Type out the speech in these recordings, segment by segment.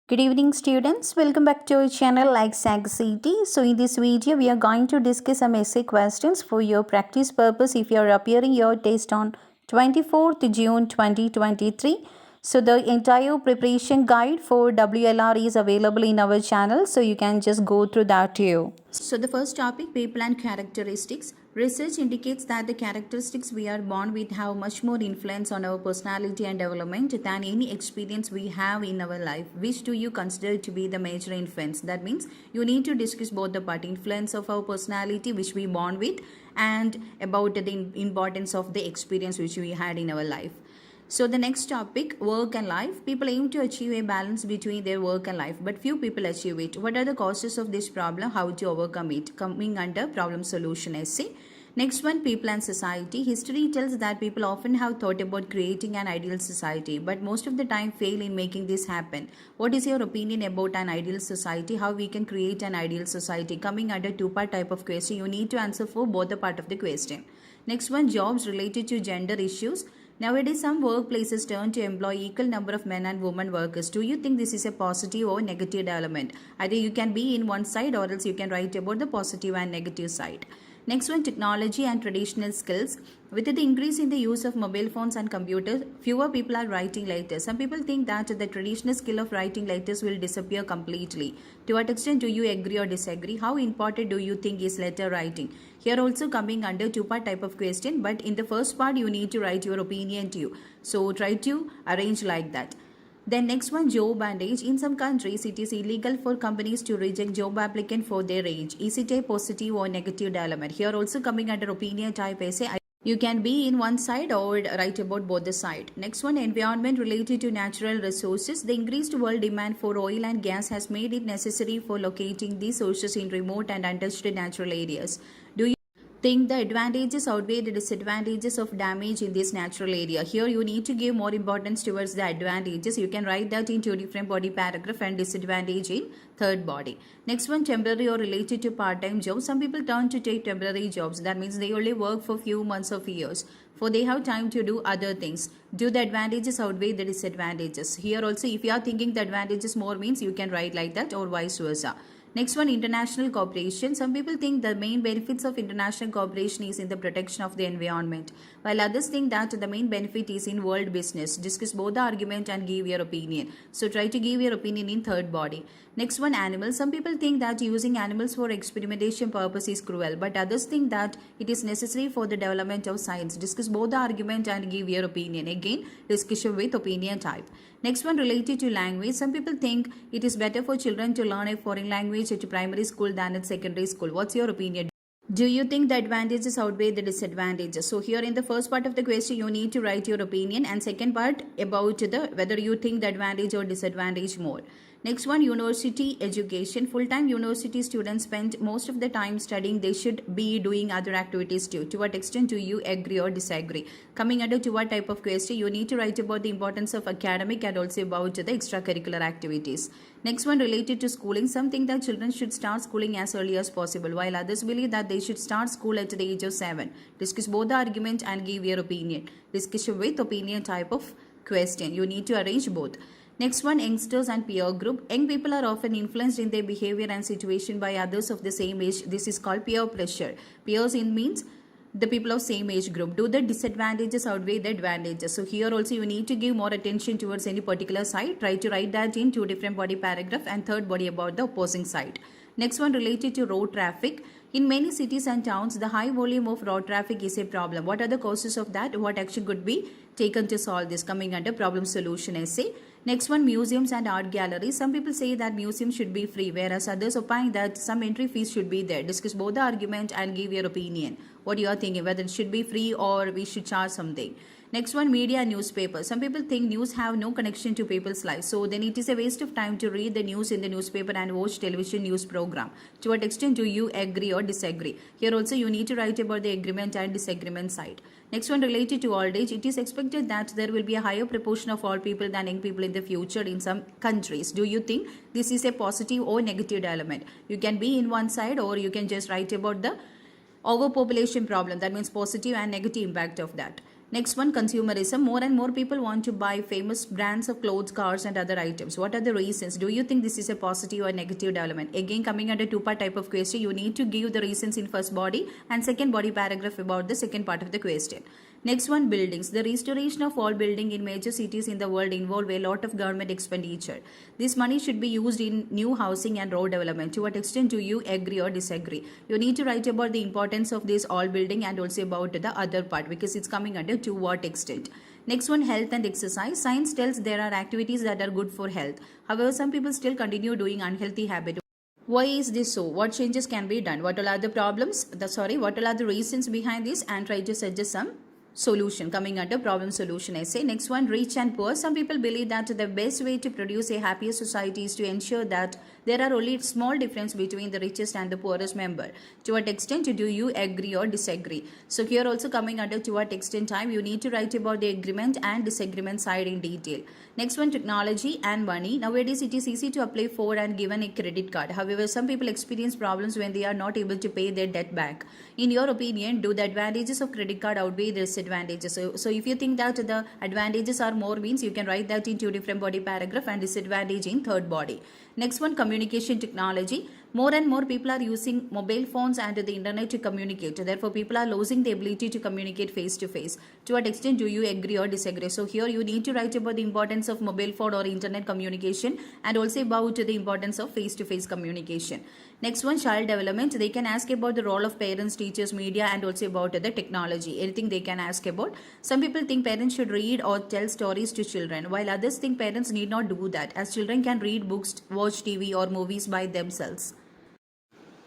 Good evening students, welcome back to our channel Ach'z. So in this video we are going to discuss some essay questions for your practice purpose if you are appearing your test on 24th June 2023. So the entire preparation guide for WLR is available in our channel, so you can just go through that too. So the first topic, people and characteristics. Research indicates that the characteristics we are born with have much more influence on our personality and development than any experience we have in our life. Which do you consider to be the major influence? That means you need to discuss both the part influence of our personality which we born with and about the importance of the experience which we had in our life. So the next topic, work and life. People aim to achieve a balance between their work and life, but few people achieve it. What are the causes of this problem? How to overcome it? Coming under problem solution essay. Next one, people and society. History tells that people often have thought about creating an ideal society, but most of the time fail in making this happen. What is your opinion about an ideal society? How we can create an ideal society? Coming under two-part type of question, you need to answer for both the part of the question. Next one, jobs related to gender issues. Nowadays, some workplaces turn to employ equal number of men and women workers. Do you think this is a positive or negative development? Either you can be in one side or else you can write about the positive and negative side. Next one, technology and traditional skills. With the increase in the use of mobile phones and computers, fewer people are writing letters. Some people think that the traditional skill of writing letters will disappear completely. To what extent do you agree or disagree? How important do you think is letter writing? Here also coming under two-part type of question, but in the first part you need to write your opinion to you. So try to arrange like that. Then next one, job and age. In some countries, it is illegal for companies to reject job applicant for their age. Is it a positive or negative development? Here also coming under opinion type essay. You can be in one side or write about both the side. Next one, environment related to natural resources. The increased world demand for oil and gas has made it necessary for locating these sources in remote and untouched natural areas. Do you think the advantages outweigh the disadvantages of damage in this natural area? Here you need to give more importance towards the advantages. You can write that in two different body paragraph and disadvantage in third body. Next one, temporary or related to part-time jobs. Some people turn to take temporary jobs. That means they only work for few months or years, for they have time to do other things. Do the advantages outweigh the disadvantages? Here also if you are thinking the advantages more means you can write like that or vice versa. Next one, international cooperation. Some people think the main benefits of international cooperation is in the protection of the environment, while others think that the main benefit is in world business. Discuss both the argument and give your opinion. So try to give your opinion in third body. Next one, animals. Some people think that using animals for experimentation purpose is cruel, but others think that it is necessary for the development of science. Discuss both the argument and give your opinion. Again, discussion with opinion type. Next one, related to language. Some people think it is better for children to learn a foreign language at primary school than at secondary school. What's your opinion? Do you think the advantages outweigh the disadvantages? So here in the first part of the question you need to write your opinion, and second part about the whether you think the advantage or disadvantage more. Next one, university education. Full-time university students spend most of the time studying. They should be doing other activities too. To what extent do you agree or disagree? Coming under to what type of question, you need to write about the importance of academic and also about the extracurricular activities. Next one, related to schooling. Some think that children should start schooling as early as possible, while others believe that they should start school at the age of 7. Discuss both the argument and give your opinion. Discussion with opinion type of question. You need to arrange both. Next one, youngsters and peer group. Young people are often influenced in their behavior and situation by others of the same age. This is called peer pressure. Peers in means the people of same age group. Do the disadvantages outweigh the advantages? So here also you need to give more attention towards any particular side. Try to write that in two different body paragraph and third body about the opposing side. Next one, related to road traffic. In many cities and towns, the high volume of road traffic is a problem. What are the causes of that? What action could be taken to solve this? Coming under problem solution essay. Next one, museums and art galleries. Some people say that museums should be free, whereas others opine that some entry fees should be there. Discuss both the argument and give your opinion. What you are thinking, whether it should be free or we should charge something. Next one, media and newspaper. Some people think news have no connection to people's lives, so then it is a waste of time to read the news in the newspaper and watch television news program. To what extent do you agree or disagree? Here also you need to write about the agreement and disagreement side. Next one, related to old age. It is expected that there will be a higher proportion of old people than young people in the future in some countries. Do you think this is a positive or negative development? You can be in one side or you can just write about the overpopulation problem. That means positive and negative impact of that. Next one, consumerism. More and more people want to buy famous brands of clothes, cars and other items. What are the reasons? Do you think this is a positive or negative development? Again, coming under two-part type of question, you need to give the reasons in first body and second body paragraph about the second part of the question. Next one, buildings. The restoration of all building in major cities in the world involve a lot of government expenditure. This money should be used in new housing and road development. To what extent do you agree or disagree? You need to write about the importance of this all building and also about the other part because it's coming under to what extent. Next one, health and exercise. Science tells there are activities that are good for health. However, some people still continue doing unhealthy habits. Why is this so? What changes can be done? What all are the problems? What all are the reasons behind this? And try to suggest some solution. Coming under problem solution essay. Next one, rich and poor. Some people believe that the best way to produce a happier society is to ensure that there are only small difference between the richest and the poorest member. To what extent do you agree or disagree? So here also coming under to what extent time, you need to write about the agreement and disagreement side in detail. Next one, technology and money. Nowadays it is easy to apply for and given a credit card. However, some people experience problems when they are not able to pay their debt back. In your opinion, do the advantages of credit card outweigh the disadvantages? So if you think that the advantages are more, means you can write that in two different body paragraph and disadvantage in third body. Next one, communication technology. More and more people are using mobile phones and the internet to communicate. Therefore, people are losing the ability to communicate face to face. To what extent do you agree or disagree? So here you need to write about the importance of mobile phone or internet communication and also about the importance of face to face communication. Next one, child development. They can ask about the role of parents, teachers, media and also about the technology. Anything they can ask about. Some people think parents should read or tell stories to children, while others think parents need not do that, as children can read books, watch TV or movies by themselves.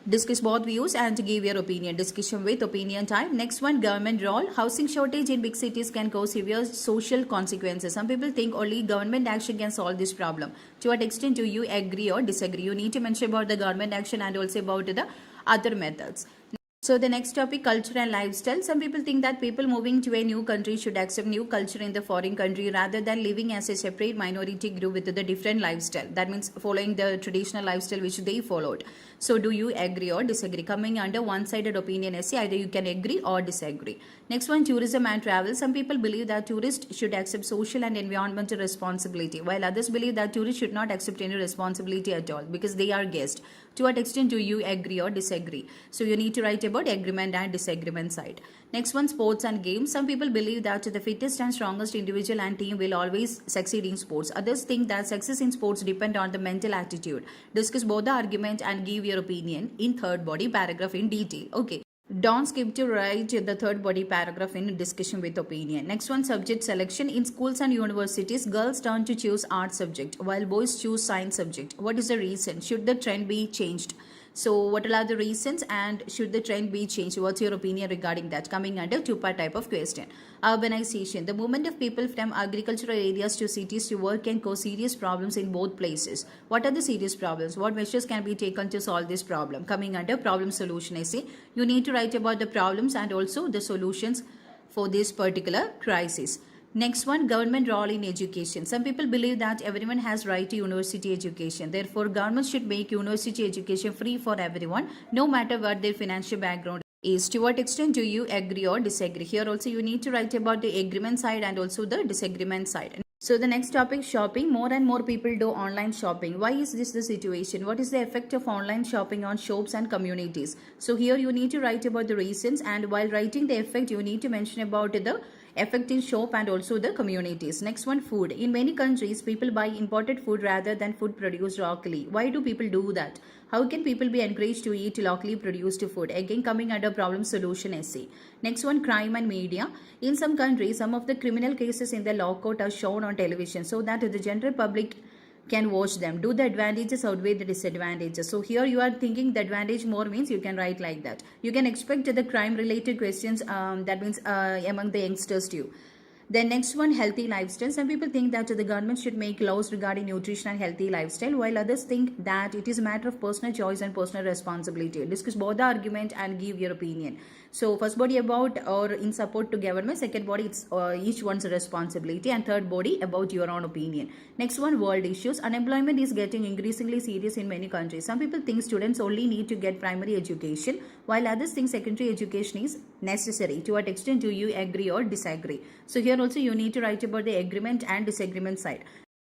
Discuss both views and give your opinion. Discussion with opinion time. Next one, government role. Housing shortage in big cities can cause severe social consequences. Some people think only government action can solve this problem. To what extent do you agree or disagree? You need to mention about the government action and also about the other methods. So the next topic, culture and lifestyle. Some people think that people moving to a new country should accept new culture in the foreign country rather than living as a separate minority group with the different lifestyle. That means following the traditional lifestyle which they followed. So do you agree or disagree? Coming under one-sided opinion essay, either you can agree or disagree. Next one, tourism and travel. Some people believe that tourists should accept social and environmental responsibility, while others believe that tourists should not accept any responsibility at all because they are guests. To what extent do you agree or disagree? So you need to write about agreement and disagreement side. Next one, sports and games. Some people believe that the fittest and strongest individual and team will always succeed in sports. Others think that success in sports depend on the mental attitude. Discuss both the argument and give your opinion in third body paragraph in detail. Okay. Don't skip to write the third body paragraph in discussion with opinion. Next one, subject selection. In schools and universities, girls turn to choose art subject while boys choose science subject. What is the reason? Should the trend be changed? So what are the reasons and should the trend be changed? What's your opinion regarding that? Coming under two-part type of question. Urbanization. The movement of people from agricultural areas to cities to work can cause serious problems in both places. What are the serious problems? What measures can be taken to solve this problem? Coming under problem solution essay. You need to write about the problems and also the solutions for this particular crisis. Next one, government role in education. Some people believe that everyone has right to university education. Therefore, government should make university education free for everyone, no matter what their financial background is. To what extent do you agree or disagree? Here also you need to write about the agreement side and also the disagreement side. So the next topic, shopping. More and more people do online shopping. Why is this the situation? What is the effect of online shopping on shops and communities? So here you need to write about the reasons, and while writing the effect, you need to mention about the effect in shop and also the communities. Next one, food. In many countries, people buy imported food rather than food produced locally. Why do people do that? How can people be encouraged to eat locally produced food? Again, coming under problem solution essay. Next one, crime and media. In some countries, some of the criminal cases in the law court are shown on television so that the general public can watch them. Do the advantages outweigh the disadvantages? So here you are thinking the advantage more, means you can write like that. You can expect the crime related questions, that means among the youngsters too. Then next one, healthy lifestyle. Some people think that the government should make laws regarding nutrition and healthy lifestyle, while others think that it is a matter of personal choice and personal responsibility. Discuss both the argument and give your opinion. So first body about or in support to government, second body it's each one's responsibility, and third body about your own opinion. Next one, world issues. Unemployment is getting increasingly serious in many countries. Some people think students only need to get primary education, while others think secondary education is necessary. To what extent do you agree or disagree? So here also you need to write about the agreement and disagreement side.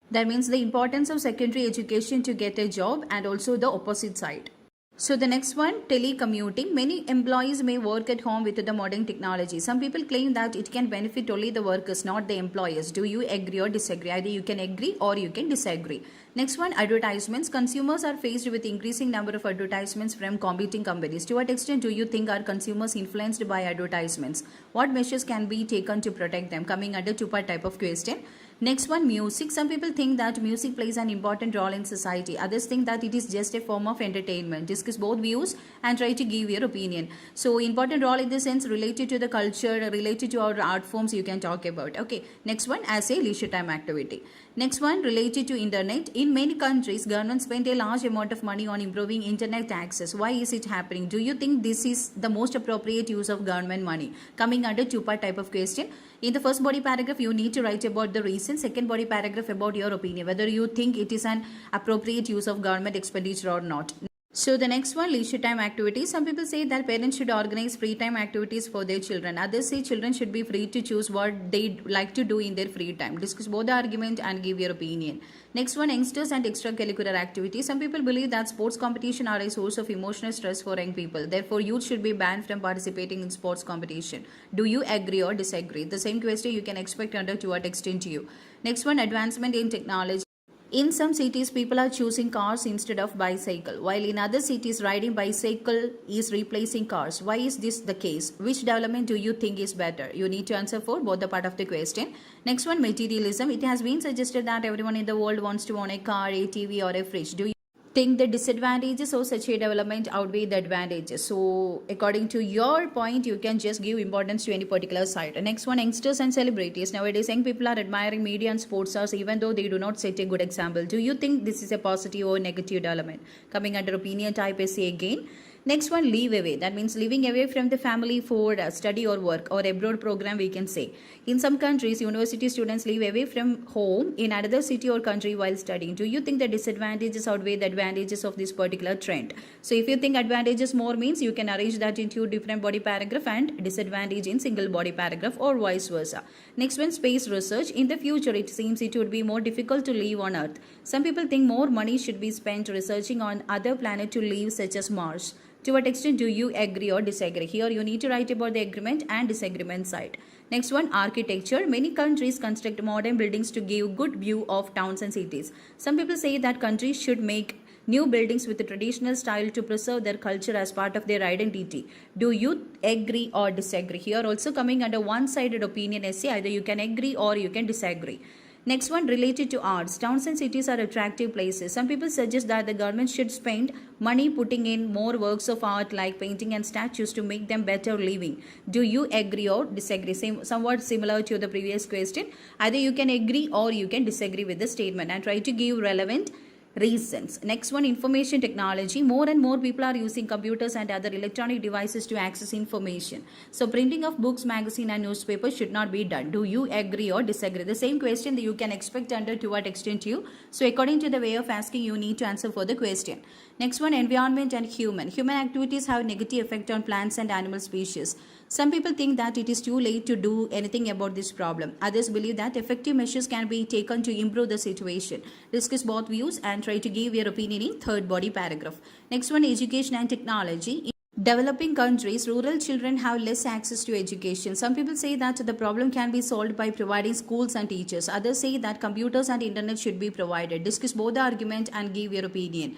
That means the importance of secondary education to get a job and also the opposite side. So the next one, telecommuting. Many employees may work at home with the modern technology. Some people claim that it can benefit only the workers, not the employers. Do you agree or disagree? Either you can agree or you can disagree. Next one, advertisements. Consumers are faced with increasing number of advertisements from competing companies. To what extent do you think are consumers influenced by advertisements? What measures can be taken to protect them? Coming under two-part type of question. Next one, music. Some people think that music plays an important role in society. Others think that it is just a form of entertainment. Discuss both views and try to give your opinion. So important role in the sense related to the culture, related to our art forms you can talk about. Okay. Next one, as a leisure time activity. Next one, related to internet. In many countries, governments spend a large amount of money on improving internet access. Why is it happening? Do you think this is the most appropriate use of government money? Coming under two-part type of question. In the first body paragraph, you need to write about the reason. Second body paragraph about your opinion, whether you think it is an appropriate use of government expenditure or not. So the next one, leisure time activities. Some people say that parents should organize free time activities for their children. Others say children should be free to choose what they like to do in their free time. Discuss both the argument and give your opinion. Next one, youngsters and extracurricular activities. Some people believe that sports competition are a source of emotional stress for young people. Therefore, youth should be banned from participating in sports competition. Do you agree or disagree? The same question you can expect under to what extent you. Next one, advancement in technology. In some cities, people are choosing cars instead of bicycle, while in other cities, riding bicycle is replacing cars. Why is this the case? Which development do you think is better? You need to answer for both the part of the question. Next one, materialism. It has been suggested that everyone in the world wants to own a car, a TV or a fridge. Do you think the disadvantages of such a development outweigh the advantages? So according to your point, you can just give importance to any particular side. Next one, youngsters and celebrities. Nowadays, young people are admiring media and sports stars even though they do not set a good example. Do you think this is a positive or negative development? Coming under opinion type essay again. Next one, leave away. That means living away from the family for study or work or abroad program we can say. In some countries, university students live away from home in another city or country while studying. Do you think the disadvantages outweigh the advantages of this particular trend? So if you think advantages more means you can arrange that into different body paragraph and disadvantage in single body paragraph or vice versa. Next one, space research. In the future, it seems it would be more difficult to live on Earth. Some people think more money should be spent researching on other planets to live such as Mars. To what extent do you agree or disagree? Here you need to write about the agreement and disagreement side. Next one, architecture. Many countries construct modern buildings to give good view of towns and cities. Some people say that countries should make new buildings with a traditional style to preserve their culture as part of their identity. Do you agree or disagree? Here also coming under one-sided opinion essay, either you can agree or you can disagree. Next one, related to arts. Towns and cities are attractive places. Some people suggest that the government should spend money putting in more works of art like painting and statues to make them better living. Do you agree or disagree? Somewhat similar to the previous question. Either you can agree or you can disagree with the statement and try to give relevant reasons. Next one, information technology. More and more people are using computers and other electronic devices to access information. So printing of books, magazine and newspapers should not be done. Do you agree or disagree? The same question that you can expect under to what extent you. So according to the way of asking, you need to answer for the question. Next one, environment and human. Human activities have negative effect on plants and animal species. Some people think that it is too late to do anything about this problem. Others believe that effective measures can be taken to improve the situation. Discuss both views and try to give your opinion in third body paragraph. Next one, education and technology. In developing countries, rural children have less access to education. Some people say that the problem can be solved by providing schools and teachers. Others say that computers and internet should be provided. Discuss both the argument and give your opinion.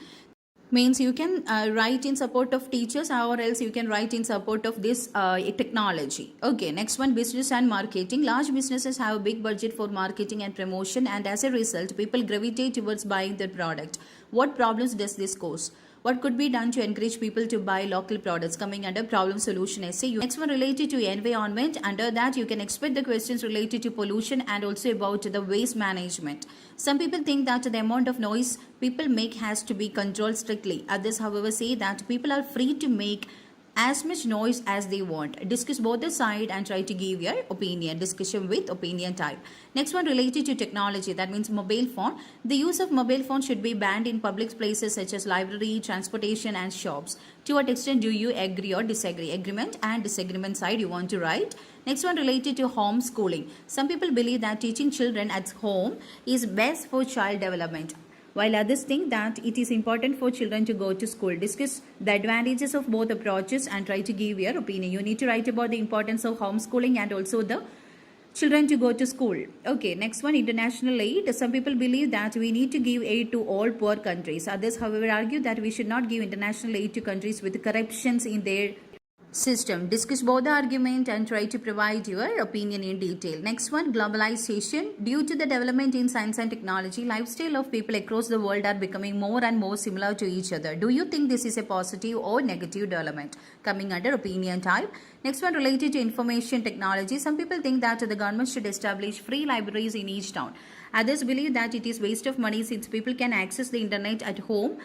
Means you can write in support of teachers or else you can write in support of this technology. Okay, next one, business and marketing. Large businesses have a big budget for marketing and promotion, and as a result people gravitate towards buying their product. What problems does this cause? What could be done to encourage people to buy local products? Coming under problem solution essay. Next one, related to environment. Under that you can expect the questions related to pollution and also about the waste management. Some people think that the amount of noise people make has to be controlled strictly. Others however say that people are free to make as much noise as they want. Discuss both the side and try to give your opinion. Discussion with opinion type. Next one related to technology, that means mobile phone. The use of mobile phone should be banned in public places such as library, transportation and shops. To what extent do you agree or disagree? Agreement and disagreement side you want to write. Next one related to homeschooling. Some people believe that teaching children at home is best for child development, while others think that it is important for children to go to school. Discuss the advantages of both approaches and try to give your opinion. You need to write about the importance of homeschooling and also the children to go to school. Okay, next one, international aid. Some people believe that we need to give aid to all poor countries. Others, however, argue that we should not give international aid to countries with corruptions in their system. Discuss both the argument and try to provide your opinion in detail. Next one, globalization. Due to the development in science and technology, lifestyle of people across the world are becoming more and more similar to each other. Do you think this is a positive or negative development? Coming under opinion type. Next one related to information technology. Some people think that the government should establish free libraries in each town. Others believe that it is waste of money since people can access the internet at home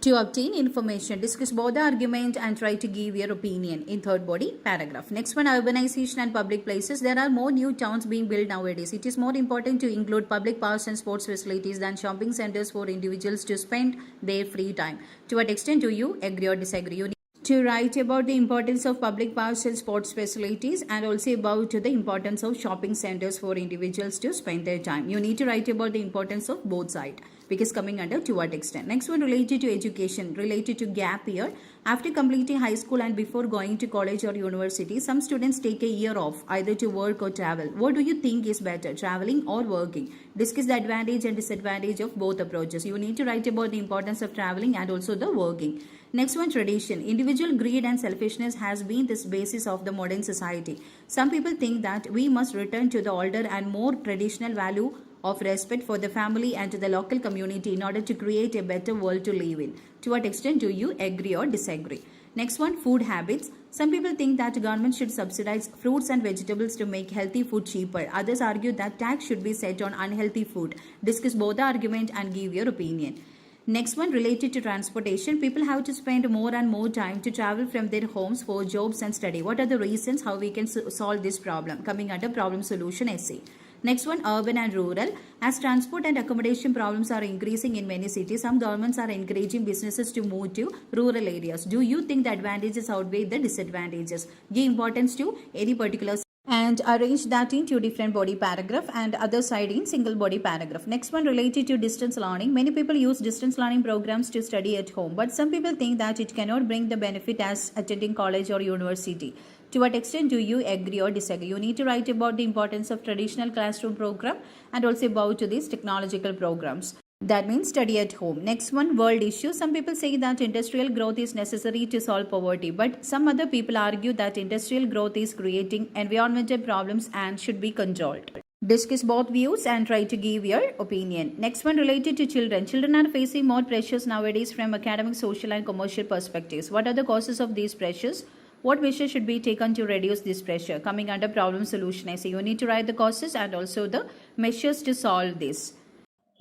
to obtain information. Discuss both the argument and try to give your opinion in third body paragraph. Next one, urbanization and public places. There are more new towns being built nowadays. It is more important to include public parks and sports facilities than shopping centers for individuals to spend their free time. To what extent do you agree or disagree? You need to write about the importance of public parks and sports facilities and also about the importance of shopping centers for individuals to spend their time. You need to write about the importance of both sides, because coming under to what extent. Next one related to education, related to gap year. After completing high school and before going to college or university, some students take a year off either to work or travel. What do you think is better, traveling or working? Discuss the advantage and disadvantage of both approaches. You need to write about the importance of traveling and also the working. Next one, tradition. Individual greed and selfishness has been this basis of the modern society. Some people think that we must return to the older and more traditional value of respect for the family and to the local community in order to create a better world to live in. To what extent do you agree or disagree? Next one, food habits. Some people think that government should subsidize fruits and vegetables to make healthy food cheaper. Others argue that tax should be set on unhealthy food. Discuss both the argument and give your opinion. Next one, related to transportation. People have to spend more and more time to travel from their homes for jobs and study. What are the reasons how we can solve this problem? Coming under problem solution essay. Next one, urban and rural. As transport and accommodation problems are increasing in many cities, some governments are encouraging businesses to move to rural areas. Do you think the advantages outweigh the disadvantages? Give importance to any particular and arrange that in two different body paragraph and other side in single body paragraph. Next one, related to distance learning. Many people use distance learning programs to study at home, but some people think that it cannot bring the benefit as attending college or university. To what extent do you agree or disagree? You need to write about the importance of traditional classroom program and also about these technological programs. That means study at home. Next one, world issues. Some people say that industrial growth is necessary to solve poverty, but some other people argue that industrial growth is creating environmental problems and should be controlled. Discuss both views and try to give your opinion. Next one, related to children. Children are facing more pressures nowadays from academic, social and commercial perspectives. What are the causes of these pressures? What measures should be taken to reduce this pressure? Coming under problem solution essay. You need to write the causes and also the measures to solve this.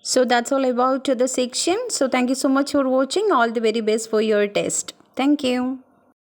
So that's all about the section. So thank you so much for watching. All the very best for your test. Thank you.